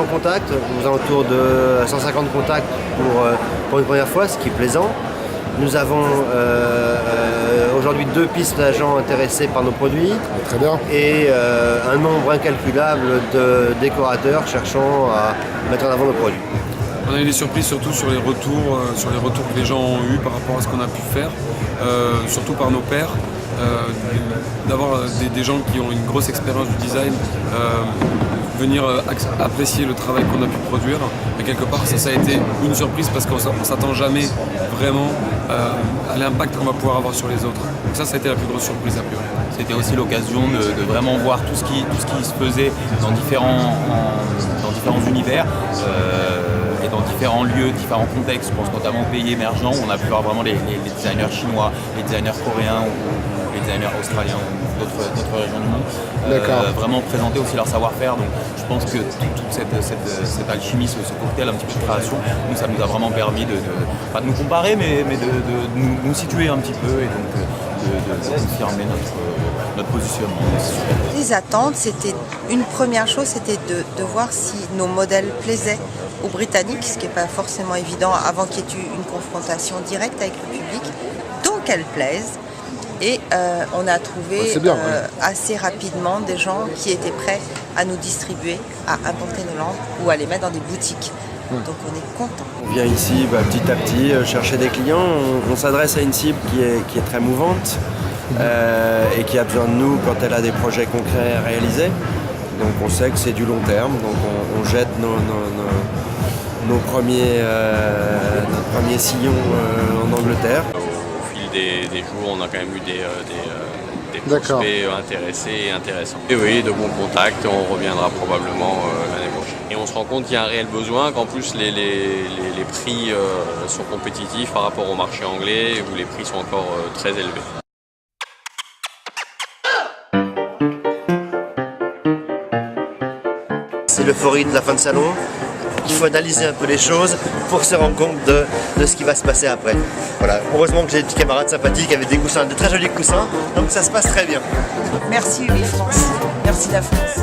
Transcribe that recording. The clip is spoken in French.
bons contacts, aux alentours de 150 contacts pour une première fois, ce qui est plaisant. Nous avons aujourd'hui 2 pistes d'agents intéressés par nos produits. Très bien. Et un nombre incalculable de décorateurs cherchant à mettre en avant nos produits. On a eu des surprises surtout sur les retours que les gens ont eu par rapport à ce qu'on a pu faire, surtout par nos pairs. D'avoir des gens qui ont une grosse expérience du design venir apprécier le travail qu'on a pu produire. Et quelque part, ça a été une surprise parce qu'on ne s'attend jamais vraiment à l'impact qu'on va pouvoir avoir sur les autres. Donc ça a été la plus grosse surprise a priori. C'était aussi l'occasion de vraiment voir tout ce qui se faisait dans différents univers et dans différents lieux, différents contextes. Je pense notamment aux pays émergents où on a pu voir vraiment les designers chinois, les designers coréens ou les designers australiens ou d'autres régions du monde. Vraiment présenter aussi leur savoir-faire. Donc je pense que toute cette alchimie, ce cocktail un petit peu de création, nous, ça nous a vraiment permis pas de nous comparer, mais de nous situer un petit peu et donc de confirmer notre positionnement. Les attentes, c'était une première chose, c'était de voir si nos modèles plaisaient aux Britanniques, ce qui n'est pas forcément évident avant qu'il y ait eu une confrontation directe avec le public, donc elles plaisent. Et on a trouvé assez rapidement des gens qui étaient prêts à nous distribuer, à importer nos lampes ou à les mettre dans des boutiques. Donc on est content. On vient ici petit à petit chercher des clients. On s'adresse à une cible qui est très mouvante et qui a besoin de nous quand elle a des projets concrets à réaliser. Donc on sait que c'est du long terme. Donc on jette notre premier sillon en Angleterre. Des jours, on a quand même eu des prospects intéressés et intéressants. Et oui, de bons contacts, on reviendra probablement l'année prochaine. Et on se rend compte qu'il y a un réel besoin, qu'en plus les prix sont compétitifs par rapport au marché anglais où les prix sont encore très élevés. C'est l'euphorie de la fin de salon. Il faut analyser un peu les choses pour se rendre compte de ce qui va se passer après. Voilà. Heureusement que j'ai des petits camarades sympathiques avec des coussins, de très jolis coussins, donc ça se passe très bien. Merci Ubi France, merci la France.